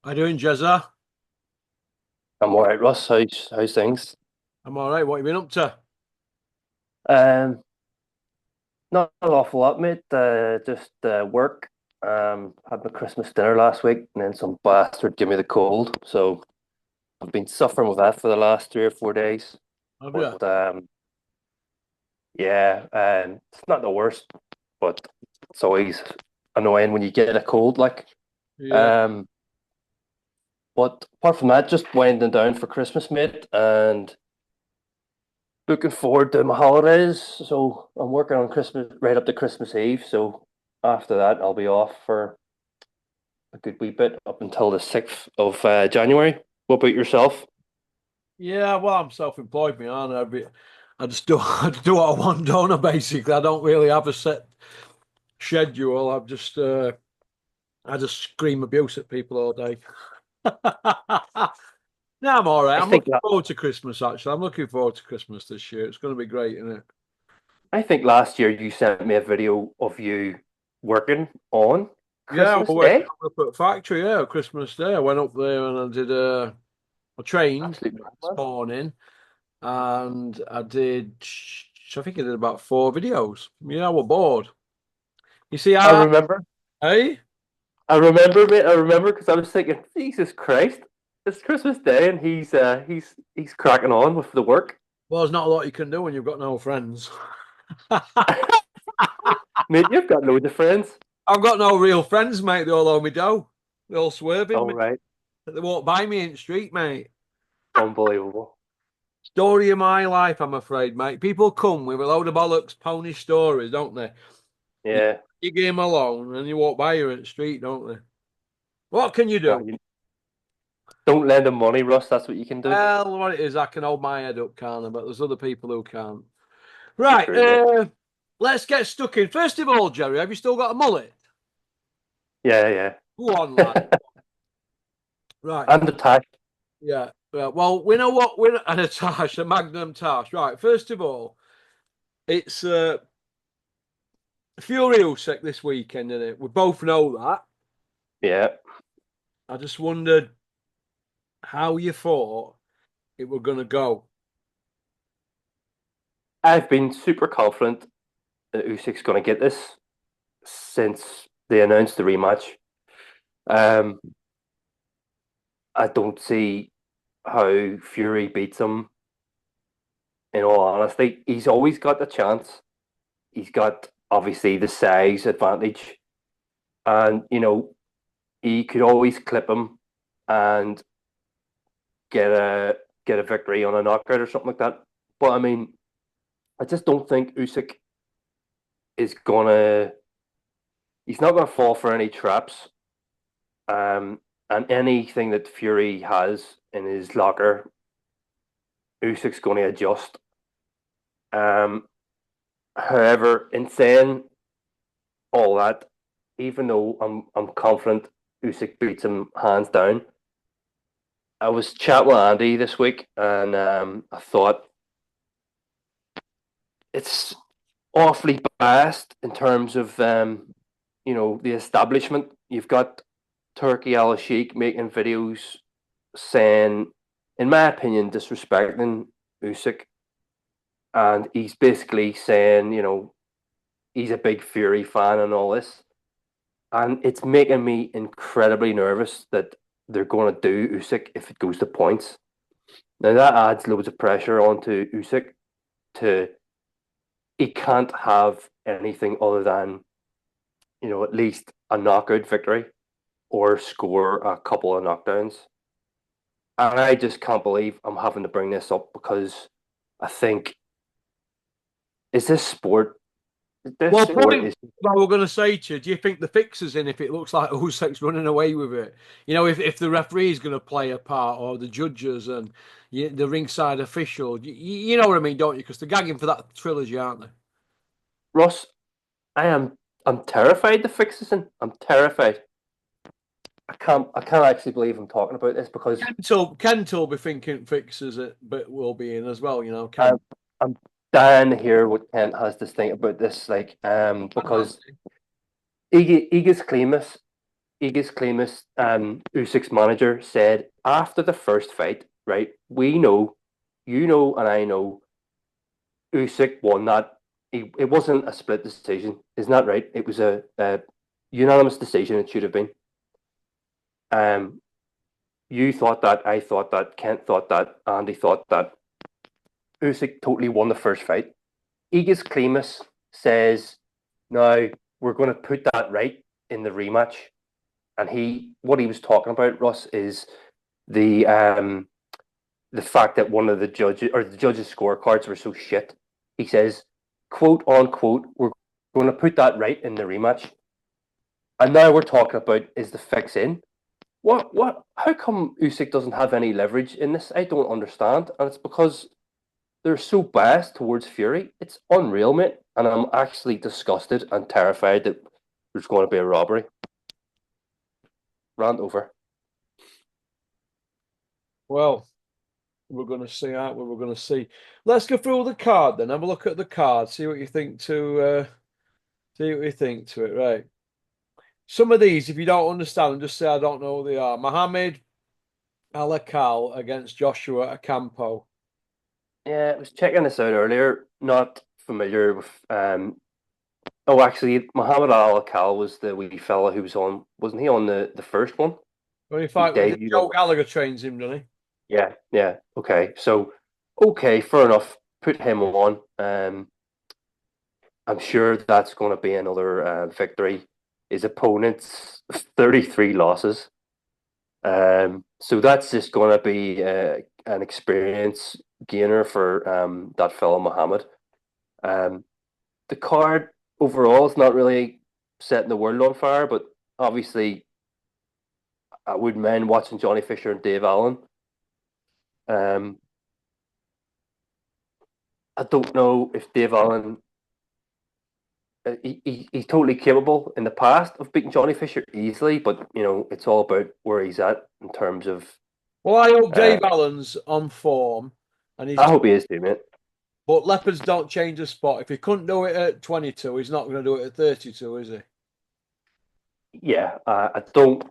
How you doing, Jezza? I'm all right, Russ. How's things? I'm all right. What have you been up to? Um, Not an awful lot, mate. Just work. Had my Christmas dinner last week, and then some bastard gave me the cold. So I've been suffering with that for the last 3 or 4 days. Have you? But yeah, it's not the worst, but it's always annoying when you get a cold. Yeah. Um, but apart from that, just winding down for Christmas, mate, and looking forward to my holidays. So I'm working on Christmas right up to Christmas Eve. So after that, I'll be off for a good wee bit up until the 6th of January. What about yourself? Yeah, well, I'm self-employed, me, aren't I? I just do I just do what I want, don't I? Basically, I don't really have a set schedule. I just scream abuse at people all day. No, I'm all right. I I'm think looking forward to Christmas, actually. I'm looking forward to Christmas this year. It's going to be great, isn't it? I think last year you sent me a video of you working on Yeah, Christmas we're working Day. up at the factory, yeah, Christmas Day. I went up there and I trained Absolutely, this man. morning. And I think I did about 4 videos. Yeah, we're bored. You see, I remember. hey, I remember, mate. I remember because I was thinking, Jesus Christ, it's Christmas Day, and he's cracking on with the work. well, there's not a lot you can do when you've got no friends. Mate, you've got loads of friends. I've got no real friends, mate. They all owe me dough. They're all swerving All me. right, They won't buy me in the street, mate. unbelievable. Story of my life, I'm afraid, mate. People come with a load of bollocks, pony stories, don't they? You, Yeah. you game alone and you walk by you in the street, don't they? What can you Well, do? you don't lend them money, Russ. That's what you can do. Well, what it is, I can hold my head up, can't I? But there's other people who can't. Right, True, mate. let's get stuck in. First of all, Jerry, have you still got a mullet? Yeah, yeah. Go on, lad. Right, And the tax. yeah. Well, we know what we're and a tash, a magnum tash. Right, first of all, it's Fury Usyk this weekend, isn't it? We both know that. Yeah. I just wondered how you thought it were gonna go. I've been super confident that Usyk's going to get this since they announced the rematch. Um, I don't see how Fury beats him. In all honesty, he's always got the chance. He's got obviously the size advantage, and he could always clip him and get a get a victory on a knockout or something like that. But I mean, I just don't think Usyk is gonna. He's not gonna fall for any traps. And anything that Fury has in his locker, Usyk's going to adjust. Um, However, in saying all that, even though I'm confident Usyk beats him hands down, I was chatting with Andy this week, and I thought it's awfully biased in terms of the establishment. You've got Turkey Al Sheikh making videos saying, in my opinion, disrespecting Usyk, and he's basically saying, he's a big Fury fan and all this, and it's making me incredibly nervous that they're going to do Usyk if it goes to points. Now that adds loads of pressure onto Usyk to he can't have anything other than at least a knockout victory or score a couple of knockdowns. And I just can't believe I'm having to bring this up because I think is this sport this Well, sport point is what we're going to say to you, do you think the fix is in if it looks like Usyk's running away with it? If the referee is going to play a part or the judges and the ringside official, you know what I mean, don't you? Because they're gagging for that trilogy, aren't they? Ross. I'm terrified the fix is in. I'm terrified. I can't actually believe I'm talking about this because Kent will be thinking fixes it, but will be in as well, I'm Kent. I'm dying to hear what Kent has to think about this. Because Igis Klimas Igis Klimas, Usyk's manager, said after the first fight, right? We know, you know, and I know Usyk won that. It wasn't a split decision, isn't that right? It was a unanimous decision. It should have been. Um, you thought that, I thought that, Kent thought that, Andy thought that. Usyk totally won the first fight. Igis Klimas says, "Now we're going to put that right in the rematch." And what he was talking about, Russ, is the um, the fact that one of the judges or the judges' scorecards were so shit. He says, "quote unquote," we're going to put that right in the rematch. And now we're talking about, is the fix in? What? How come Usyk doesn't have any leverage in this? I don't understand, and it's because they're so biased towards Fury. It's unreal, mate. And I'm actually disgusted and terrified that there's going to be a robbery. Rant over. Well, we're going to see, aren't we? We're going to see. Let's go through the card then. Have a look at the card. See what you think see what you think to it. Right. Some of these, if you don't understand them, just say I don't know who they are. Mohammed Alakal against Joshua Ocampo. Yeah, I was checking this out earlier. Not familiar with. Oh, actually, Muhammad Al Akal was the wee fella who was on. Wasn't he on the first one? When he He fight with debuted Joe on. Gallagher trains him, doesn't he? Yeah, yeah. Okay, so okay, fair enough. Put him on. I'm sure that's going to be another victory. His opponent's 33 losses. So that's just going to be an experience gainer for that fellow Muhammad. Um, the card overall is not really setting the world on fire, but obviously I wouldn't mind watching Johnny Fisher and Dave Allen. Um, I don't know if Dave Allen he's totally capable in the past of beating Johnny Fisher easily, but you know it's all about where he's at in terms of. Well, I hope Uh, Dave Allen's on form and he's I hope he is too, mate. but leopards don't change the spot. If he couldn't do it at 22, he's not going to do it at 32, is he? Yeah, I don't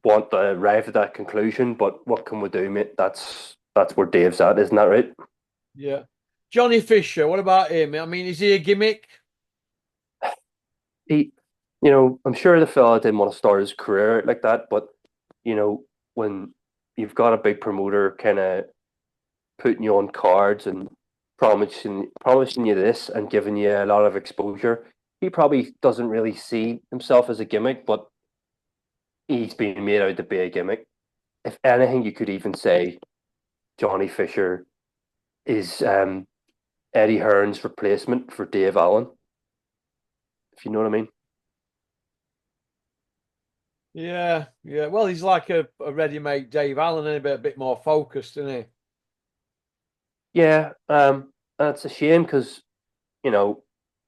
want to arrive at that conclusion, but what can we do, mate? That's where Dave's at, isn't that right? Yeah. Johnny Fisher, what about him? I mean, is he a gimmick? He, I'm sure the fella didn't want to start his career like that, but you know, when you've got a big promoter kind of putting you on cards and promising you this and giving you a lot of exposure, he probably doesn't really see himself as a gimmick, but he's been made out to be a gimmick. If anything, you could even say Johnny Fisher is Eddie Hearn's replacement for Dave Allen, if you know what I mean. Yeah, yeah. Well, he's like a ready-made Dave Allen, a bit more focused, isn't he? Yeah, that's a shame because you know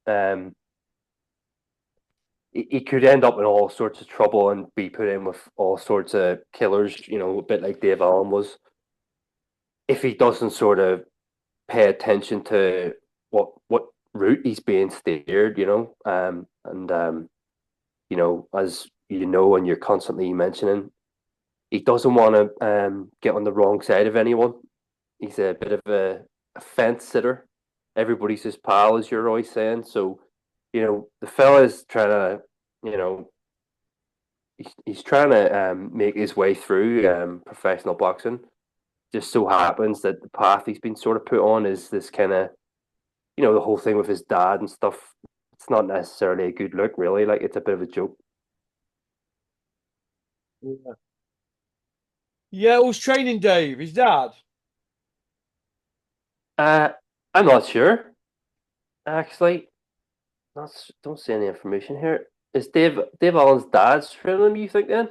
um, he could end up in all sorts of trouble and be put in with all sorts of killers. A bit like Dave Allen was, if he doesn't sort of pay attention to what route he's being steered. As you know, and you're constantly mentioning, he doesn't want to get on the wrong side of anyone. He's a bit of a fence sitter. Everybody's his pal, as you're always saying. So, the fella is trying to, you know, he's trying to make his way through professional boxing. Just so happens that the path he's been sort of put on is this kind of, the whole thing with his dad and stuff. It's not necessarily a good look, really. Like, it's a bit of a joke. Yeah. Yeah, who's training Dave? His dad. Uh, I'm not sure, actually. Don't see any information here. Is Dave Allen's dad's training him, you think, then?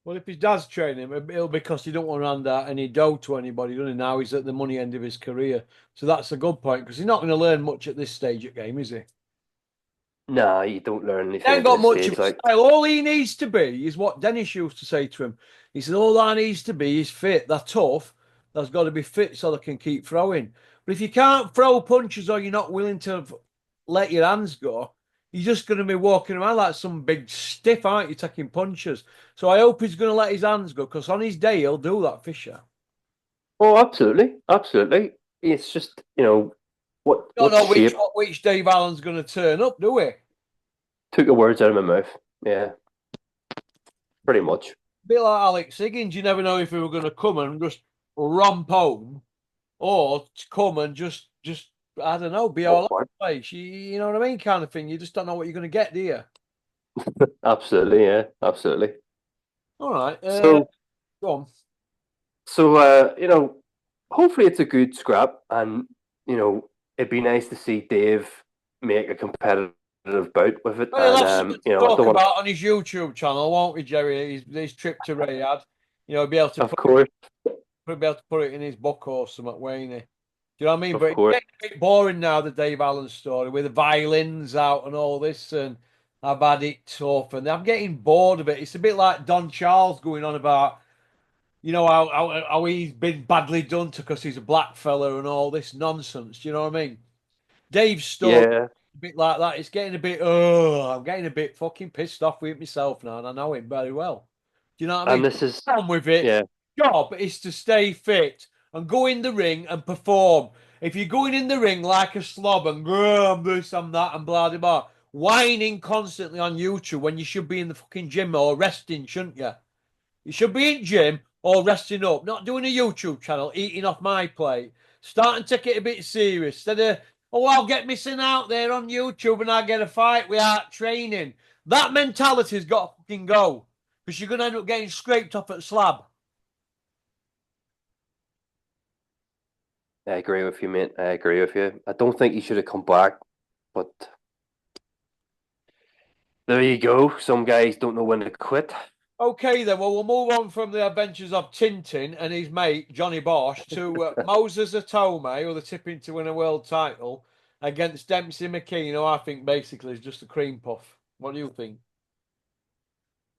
Well, if his dad's training him, it'll be because he don't want to hand out any dough to anybody, doesn't he? Now he's at the money end of his career. So that's a good point because he's not going to learn much at this stage of game, is he? Nah, you don't learn He anything ain't at got this much of stage. a Like, style. All he needs to be is what Dennis used to say to him. He said, all I needs to be is fit. They're tough. That's got to be fit so they can keep throwing. But if you can't throw punches or you're not willing to let your hands go, You're just going to be walking around like some big stiff, aren't you, taking punches? So I hope he's going to let his hands go because on his day he'll do that, Fisher. Oh, absolutely, absolutely. It's just Don't what know shape. which Dave Allen's going to turn up, do we? Took the words out of my mouth. Yeah, pretty much. Bit like Alex Higgins, you never know if he were going to come and just romp home or to come and just I don't know, be all over Oh, the place. You know what I mean, kind of thing. You just don't know what you're going to get, do you? absolutely, yeah, absolutely. All right, So, go on. hopefully it's a good scrap, and it'd be nice to see Dave make a competitive bout with it. Well, he'll And have something to I talk don't want about on his YouTube channel, won't we, Jerry? His trip to Riyadh. He'll be able to to, be able to put it in his book or something, won't he? Do you know what I mean? of But it's course, getting a bit boring now, the Dave Allen story with the violins out and all this, and I've had it tough, and I'm getting bored of it. It's a bit like Don Charles going on about, how he's been badly done to because he's a black fella and all this nonsense. Do you know what I mean? Dave's story, yeah. a bit like that. It's getting a bit, oh, I'm getting a bit fucking pissed off with myself now, and I know him very well. Do you know what I And mean? this is, On with it. yeah, Job is to stay fit and go in the ring and perform. If you're going in the ring like a slob and I'm this, I'm that, and blah blah blah, whining constantly on YouTube when you should be in the fucking gym or resting, shouldn't you? You should be in gym or resting up, not doing a YouTube channel, eating off my plate. Start and take it a bit serious. Instead of, oh, I'll get missing out there on YouTube and I get a fight without training. That mentality's got to fucking go. Because you're going to end up getting scraped off at slab. I agree with you, mate. I agree with you. I don't think he should have come back, but there you go. Some guys don't know when to quit. Okay, then. Well, we'll move on from the adventures of Tintin and his mate, Johnny Bosch, to Moses Atome, who are tipping to win a world title, against Dempsey McKean, who I think basically is just a cream puff. What do you think?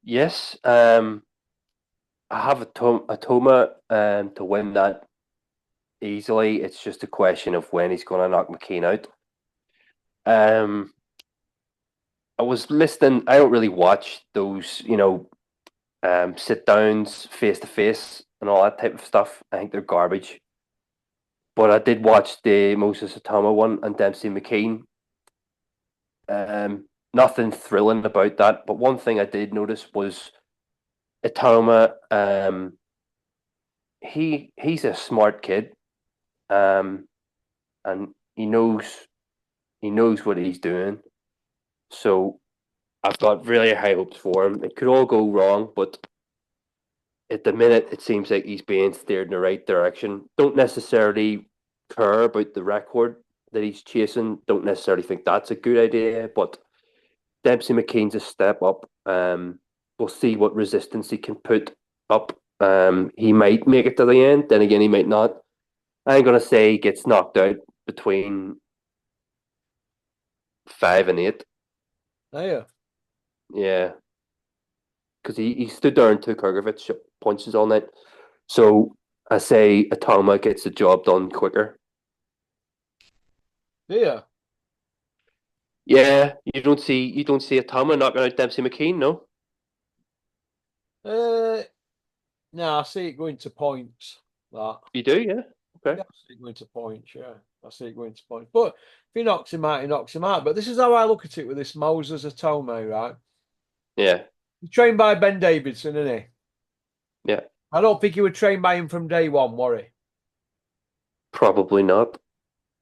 Yes, I have a Toma to win that easily. It's just a question of when he's going to knock McKean out. Um, I was listening. I don't really watch those, sit downs face to face and all that type of stuff. I think they're garbage. But I did watch the Moses Atama one and Dempsey McKean. Nothing thrilling about that. But one thing I did notice was Atama. He's a smart kid. And he knows what he's doing. So I've got really high hopes for him. It could all go wrong, but at the minute it seems like he's being steered in the right direction. Don't necessarily care about the record that he's chasing. Don't necessarily think that's a good idea, but Dempsey McKean's a step up. We'll see what resistance he can put up. He might make it to the end, then again he might not. I'm gonna say he gets knocked out between 5 and 8. Oh, yeah. Yeah, because he stood there and took Hergovich punches all night. So I say Atama gets the job done quicker. Yeah. Yeah, you don't see Atama knocking out Dempsey McKean, no? Uh, no, I see it going to points. That. You do, yeah. Okay. Yeah, I see it going to points. Yeah, I see it going to points. But if he knocks him out, he knocks him out. But this is how I look at it with this Moses Atome, right? Yeah, He's trained by Ben Davidson, isn't he? yeah. I don't think he was trained by him from day one, worry. Probably not.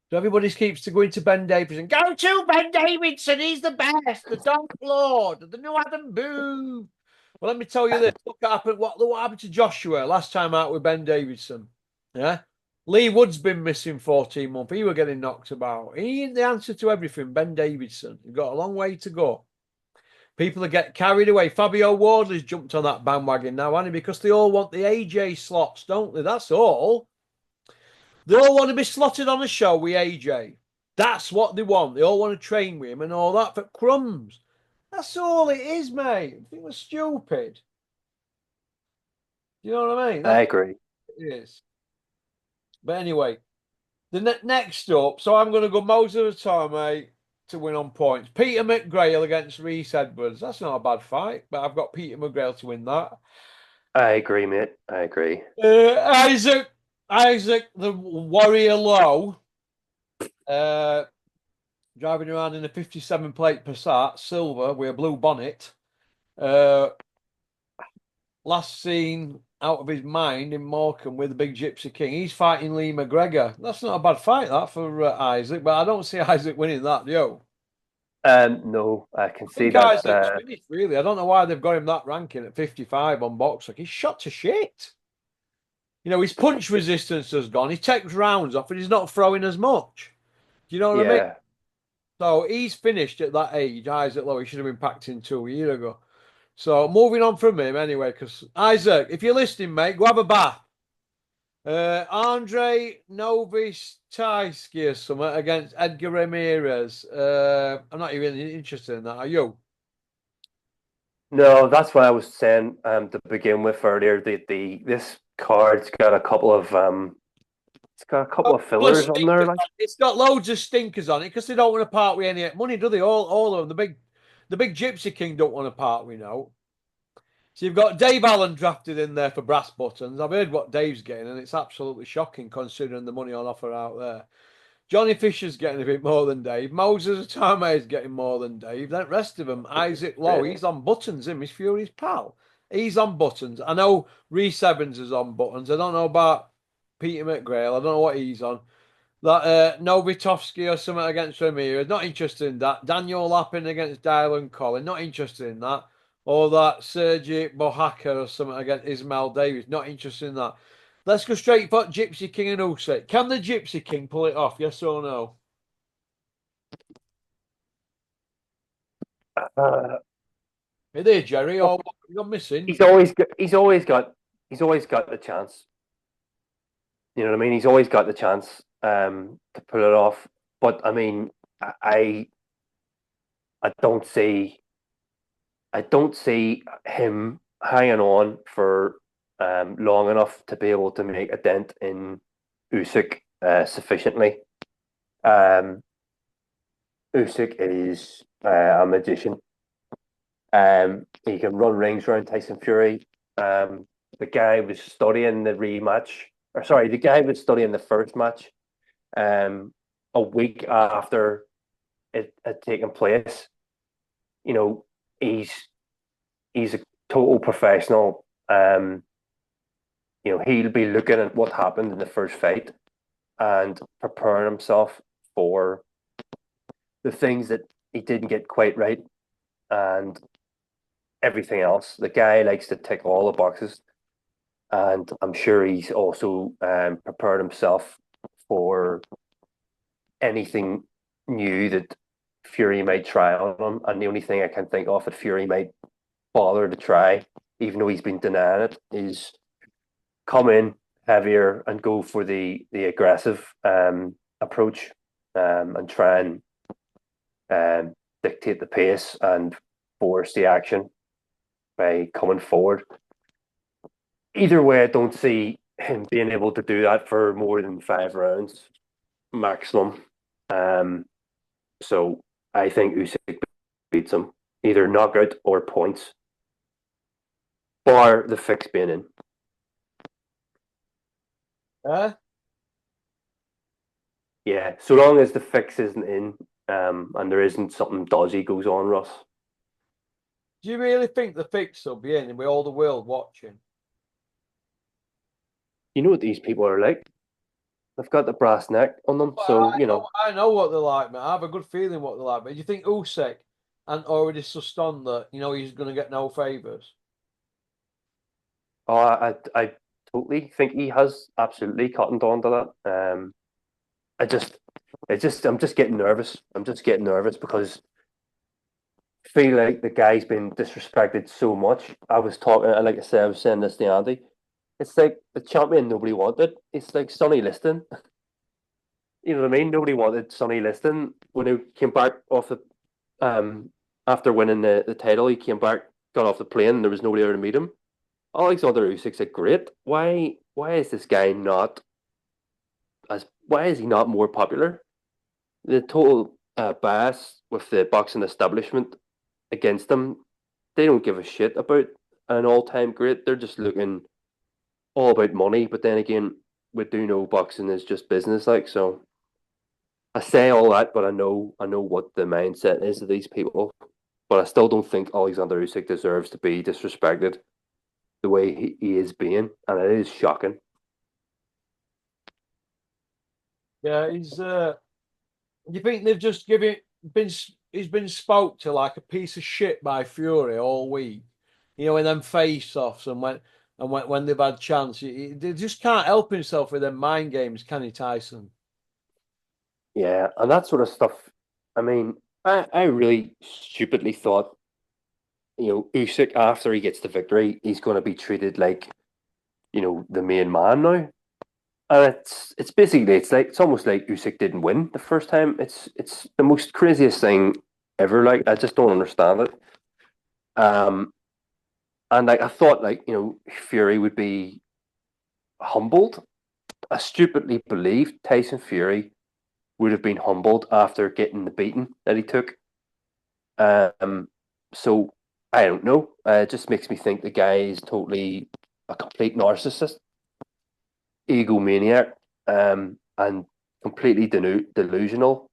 So everybody keeps to going to Ben Davidson. Go to Ben Davidson. He's the best. The Dark Lord. The new Adam Boo. Well, let me tell you this. Look what happened. What happened to Joshua last time out with Ben Davidson? Yeah. Lee Wood's been missing 14 months. He were getting knocked about. He ain't the answer to everything. Ben Davidson. He's got a long way to go. People that get carried away. Fabio Wardley's jumped on that bandwagon now, hasn't he? Because they all want the AJ slots, don't they? That's all. They all want to be slotted on a show with AJ. That's what they want. They all want to train with him and all that for crumbs. That's all it is, mate. It was stupid. You know what I mean? I That's agree. what it is. But anyway, the next up. So I'm going to go Moses Atame, to win on points. Peter McGrail against Reese Edwards. That's not a bad fight, but I've got Peter McGrail to win that. I agree, mate. I agree. Isaac, the Warrior Low, uh, driving around in a 57 plate Passat, silver with a blue bonnet. Uh, last seen out of his mind in Morecambe with the Big Gypsy King. He's fighting Lee McGregor. That's not a bad fight, that, for Isaac, but I don't see Isaac winning that, yo. No, I can I see think that. Isaac's finished, really. I don't know why they've got him that ranking at 55 on Boxer. He's shot to shit. You know, his punch resistance has gone. He takes rounds off and he's not throwing as much. Do you know what I mean? Yeah. So he's finished at that age. Isaac Lowe, he should have been packed in 2 years ago. So moving on from him anyway, because Isaac, if you're listening, mate, go have a bath. Andre Novistarsky or something against Edgar Ramirez. I'm not even interested in that. Are you? No, that's what I was saying to begin with earlier. The this card's got a couple of it's got a couple of fillers on there, like. It's got loads of stinkers on it because they don't want to part with any money, do they? All of them. The big Gypsy King don't want to part with now. So you've got Dave Allen drafted in there for brass buttons. I've heard what Dave's getting, and it's absolutely shocking considering the money on offer out there. Johnny Fisher's getting a bit more than Dave. Moses Atame is getting more than Dave. The rest of them, Isaac Lowe, he's on buttons. Him, he's Fury's pal. He's on buttons. I know Reese Evans is on buttons. I don't know about Peter McGrail. I don't know what he's on. That Novitovsky or something against Ramirez. Not interested in that. Daniel Lappin against Dylan Collin. Not interested in that. Or that Sergey Bohaka or something against Ismail Davis. Not interested in that. Let's go straight for Gypsy King and Usyk. Can the Gypsy King pull it off? Yes or no? Uh, Are they, Jerry? Or what have you gone missing? he's always got the chance. You know what I mean? He's always got the chance to pull it off. But I mean, I I don't see I don't see him hanging on for long enough to be able to make a dent in Usyk sufficiently. Um, Usyk is a magician. He can run rings around Tyson Fury. The guy was studying the rematch, or sorry, the guy was studying the first match a week after it had taken place. You know, he's he's a total professional. You know, he'll be looking at what happened in the first fight and preparing himself for the things that he didn't get quite right and everything else. The guy likes to tick all the boxes, and I'm sure he's also prepared himself for anything new that Fury might try on him. And the only thing I can think of that Fury might bother to try, even though he's been denying it, is come in heavier and go for the aggressive approach and try and dictate the pace and force the action by coming forward. Either way, I don't see him being able to do that for more than 5 rounds maximum. So I think Usyk beats him either knockout or points, bar the fix being in. Yeah, so long as the fix isn't in, and there isn't something dodgy goes on, Ross. Do you really think the fix will be in with all the world watching? You know what these people are like. They've got the brass neck on them, so you know. I know what they're like, man. I have a good feeling what they're like. But do you think Usyk and already sussed that he's going to get no favors? Oh, I totally think he has absolutely cottoned on to that. I'm just getting nervous. I'm just getting nervous because I feel like the guy's been disrespected so much. I was talking, like I said, I was saying this to Andy. It's like the champion nobody wanted. It's like Sonny Liston. You know what I mean? Nobody wanted Sonny Liston when he came back off the after winning the title. He came back, got off the plane, and there was nobody there to meet him. Alexander Usyk said, "Great. Why is this guy not as? Why is he not more popular? The total bias with the boxing establishment against them. They don't give a shit about an all-time great. They're just looking all about money. But then again, we do know boxing is just business, like so. I say all that, but I know what the mindset is of these people. But I still don't think Alexander Usyk deserves to be disrespected the way he is being, and it is shocking. Yeah, he's. You think they've just given been he's been spoke to like a piece of shit by Fury all week? You know, in them face-offs and when they've had chance, they just can't help himself with them mind games, can he, Tyson? Yeah, and that sort of stuff. I mean, I really stupidly thought, Usyk after he gets the victory, he's going to be treated like, the main man now. And it's basically it's almost like Usyk didn't win the first time. It's the most craziest thing ever. Like I just don't understand it. Um, and like I thought, like Fury would be humbled. I stupidly believed Tyson Fury would have been humbled after getting the beating that he took. Um, so I don't know. It just makes me think the guy is totally a complete narcissist, egomaniac, and completely delusional.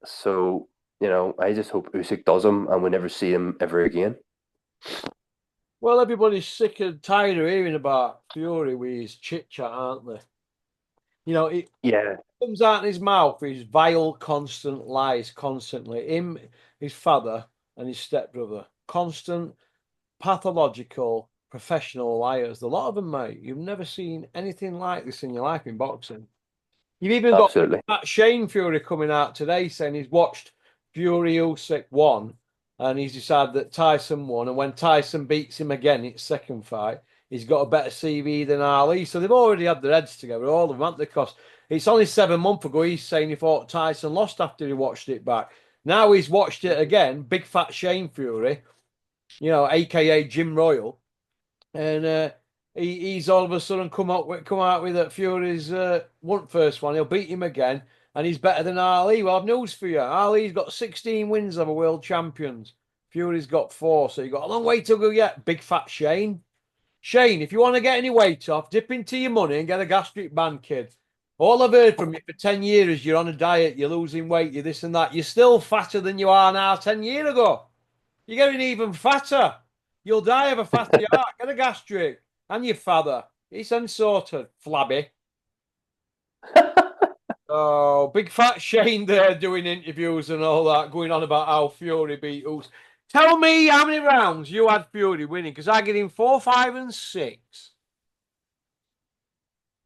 So I just hope Usyk does him, and we never see him ever again. Well, everybody's sick and tired of hearing about Fury with his chit chat, aren't they? You know, it Yeah, comes out in his mouth his vile, constant lies constantly. Him, his father, and his stepbrother, constant pathological professional liars. A lot of them, mate. You've never seen anything like this in your life in boxing. You've even got absolutely. that Shane Fury coming out today saying he's watched Fury Usyk won and he's decided that Tyson won. And when Tyson beats him again, it's second fight, he's got a better CV than Ali. So they've already had their heads together, all of them, haven't they? Because it's only 7 months ago he's saying he thought Tyson lost after he watched it back. Now he's watched it again, big fat Shane Fury, aka Jim Royal, and he's all of a sudden come out with that Fury's won first one. He'll beat him again, and he's better than Ali. Well, I've news for you. Ali's got 16 wins over world champions. Fury's got 4, so you got a long way to go yet. Big fat Shane. Shane, if you want to get any weight off, dip into your money and get a gastric band, kid. All I've heard from you for 10 years is you're on a diet, you're losing weight, you're this and that. You're still fatter than you are now 10 years ago. You're getting even fatter. You'll die of a fatty heart. Get a gastric. And your father. He's unsorted, flabby. Oh, big fat Shane there doing interviews and all that, going on about how Fury beat us. Tell me how many rounds you had Fury winning, because I get him 4, 5, and 6.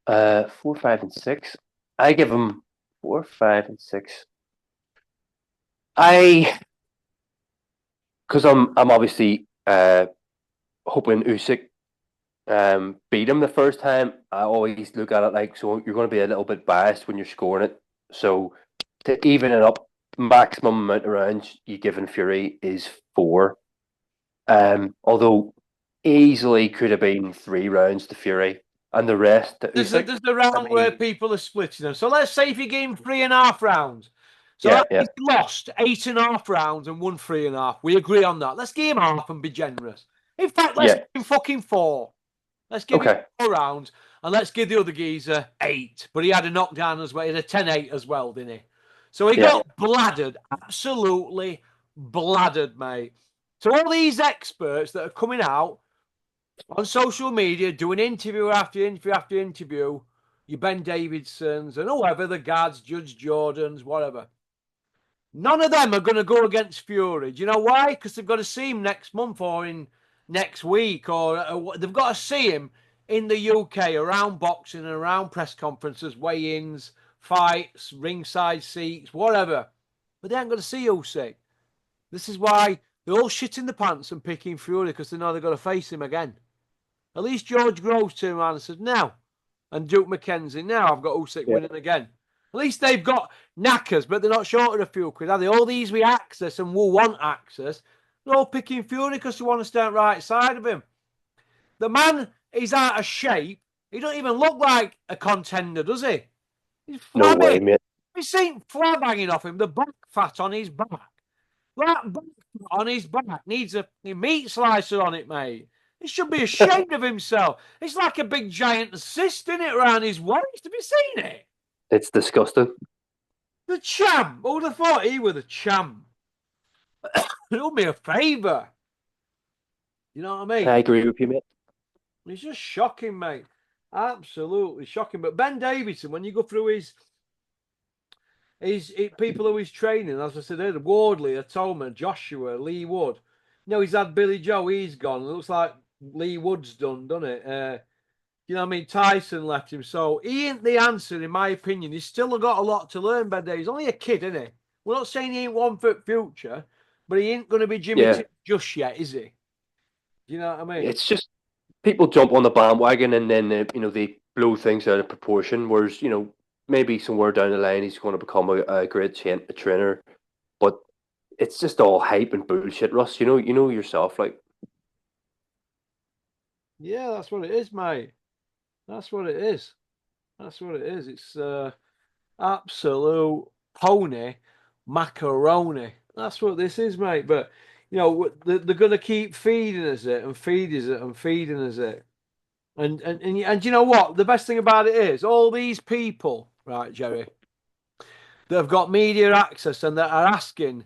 4, 5, and 6. I give him 4, 5, and 6. I because I'm obviously hoping Usyk beat him the first time. I always look at it like, so you're going to be a little bit biased when you're scoring it. So to even it up, maximum amount of rounds you given Fury is 4. Although easily could have been 3 rounds to Fury and the rest to Usyk. There's the I round where mean, people are splitting them. So let's say if you gave him 3.5 rounds. So yeah, that yeah, he's lost 8.5 rounds and won 3.5. We agree on that. Let's give him half and be generous. In fact, let's give yeah. him fucking 4. Let's give him Okay, 4 rounds and let's give the other geezer 8. But he had a knockdown as well. He had a 10-8 as well, didn't he? So he yeah, got bladdered, absolutely bladdered, mate. So all these experts that are coming out on social media doing interview after interview after interview, your Ben Davidsons and whoever, the guards, Judge Jordans, whatever. None of them are going to go against Fury. Do you know why? Because they've got to see him next month or in next week, or they've got to see him in the UK around boxing and around press conferences, weigh-ins, fights, ringside seats, whatever. But they ain't going to see Usyk. This is why they're all shitting the pants and picking Fury, because they know they've got to face him again. At least George Groves turned around and said, "Now," and Duke McKenzie, "Now I've got Usyk yeah. winning again." At least they've got knackers, but they're not short of a few quid, are they? All these with access and will want access, they're all picking Fury because they want to stand right side of him. The man is out of shape. He don't even look like a contender, does he? He's No way, flabby. mate. You seen flab hanging off him, the back fat on his back. That back fat on his back needs a meat slicer on it, mate. He should be ashamed of himself. It's like a big giant cyst in it around his waist. Have you seen it? It's disgusting. The champ. Who would have thought he was the champ? Do me a favour. You know what I mean? I agree with you, mate. It's just shocking, mate. Absolutely shocking. But Ben Davison, when you go through people who he's training, as I said earlier, Wardley, Atoma, Joshua, Lee Wood. He's had Billy Joe, he's gone. It looks like Lee Wood's done, doesn't it? You know what I mean? Tyson left him. So he ain't the answer, in my opinion. He's still got a lot to learn, Ben Davison. He's only a kid, isn't he? We're not saying he ain't one for future, but he ain't going to be Jimmy just yet, is he? You know what I mean? It's just people jump on the bandwagon and then they blow things out of proportion. Whereas maybe somewhere down the line he's going to become a great trainer, but it's just all hype and bullshit, Russ. You know yourself, like. Yeah, that's what it is, mate. That's what it is. That's what it is. It's absolute pony macaroni. That's what this is, mate. But they're going to keep feeding us it and feeding us it and feeding us it. And you know what? The best thing about it is all these people, right, Jerry, that have got media access and that are asking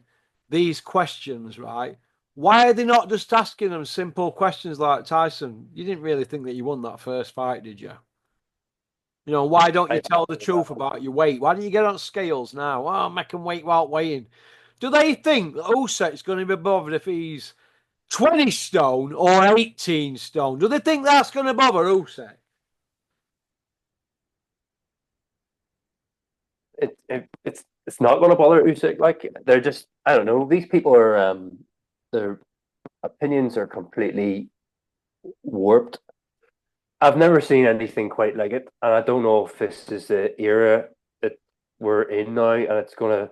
these questions, right? Why are they not just asking them simple questions like, Tyson, you didn't really think that you won that first fight, did you? Why don't you tell the truth about your weight? Why don't you get on scales now? Oh, make him weight while weighing. Do they think that Usyk's going to be bothered if he's 20 stone or 18 stone? Do they think that's going to bother Usyk? It's not going to bother Usyk. Like, they're just, I don't know. These people are their opinions are completely warped. I've never seen anything quite like it, and I don't know if this is the era that we're in now, and it's gonna,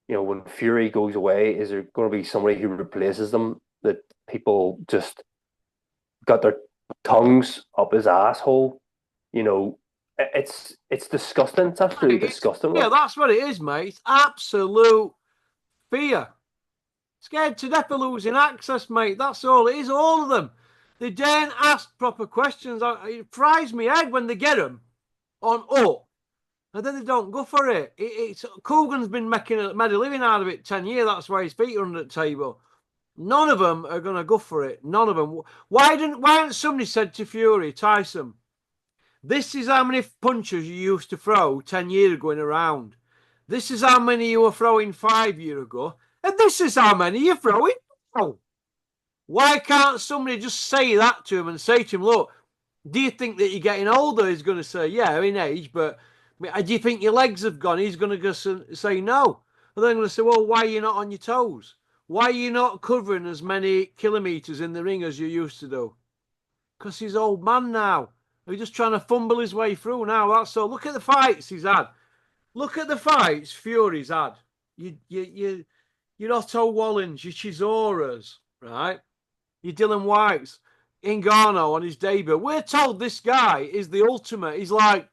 when Fury goes away, is there going to be somebody who replaces them? That people just got their tongues up his asshole. It's disgusting. It's absolutely disgusting. Yeah, that's what it is, mate. It's absolute fear. Scared to death of losing access, mate. That's all it is. All of them. They daren't ask proper questions. It fries me head when they get them on up, and then they don't go for it. It's Coogan's been made a living out of it 10 years. That's why his feet are under the table. None of them are going to go for it. None of them. Why hadn't somebody said to Fury, Tyson, this is how many punches you used to throw 10 years ago in a round. This is how many you were throwing 5 years ago. And this is how many you're throwing now. Why can't somebody just say that to him and say to him, look, do you think that you're getting older? He's going to say, yeah, in age, but do you think your legs have gone? He's going to go say no. And then I'm going to say, well, why are you not on your toes? Why are you not covering as many kilometres in the ring as you used to do? Because he's old man now. He's just trying to fumble his way through now. That's all. Look at the fights he's had. Look at the fights Fury's had. Your Otto Wallins, your Chisoras, right? Your Dylan Whites, Ngannou on his debut. We're told this guy is the ultimate. He's like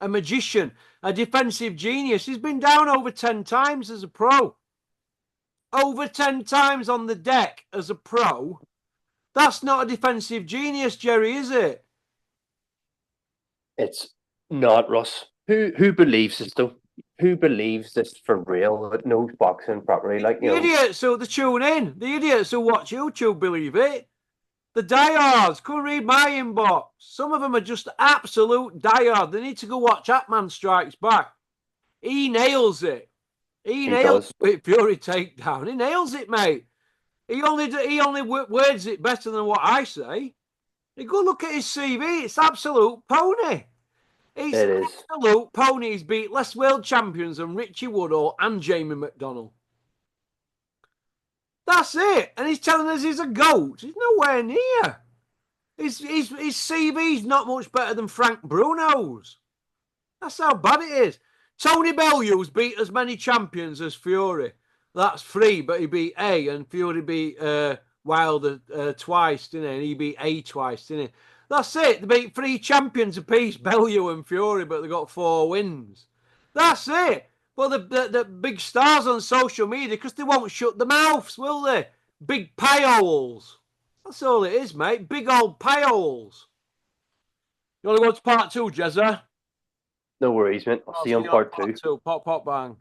a magician, a defensive genius. He's been down over 10 times as a pro. Over 10 times on the deck as a pro. That's not a defensive genius, Jerry, is it? It's not, Russ. Who believes this though? Who believes this for real? That knows boxing properly, like the idiots who tune in, the idiots who watch YouTube believe it. The diehards, come read my inbox. Some of them are just absolute diehard. They need to go watch Atman Strikes Back. He nails it. He nails it. Fury takedown. He nails it, mate. He only words it better than what I say. You go look at his CV. It's absolute pony. It is absolute pony. He's beat less world champions than Richie Woodall and Jamie McDonnell. That's it. And he's telling us he's a GOAT. He's nowhere near. His CV's not much better than Frank Bruno's. That's how bad it is. Tony Bellew's beat as many champions as Fury. That's 3, but he beat A, and Fury beat Wilder twice, didn't he? And he beat A twice, didn't he? That's it. They beat 3 champions apiece, Bellew and Fury, but they got 4 wins. That's it. Well, the big stars on social media, because they won't shut their mouths, will they? Big pie holes. That's all it is, mate. Big old pie holes. You want to go to part two, Jezza? No worries, mate. I'll I'll see you see on you on part part two. two. Pop, pop, bang.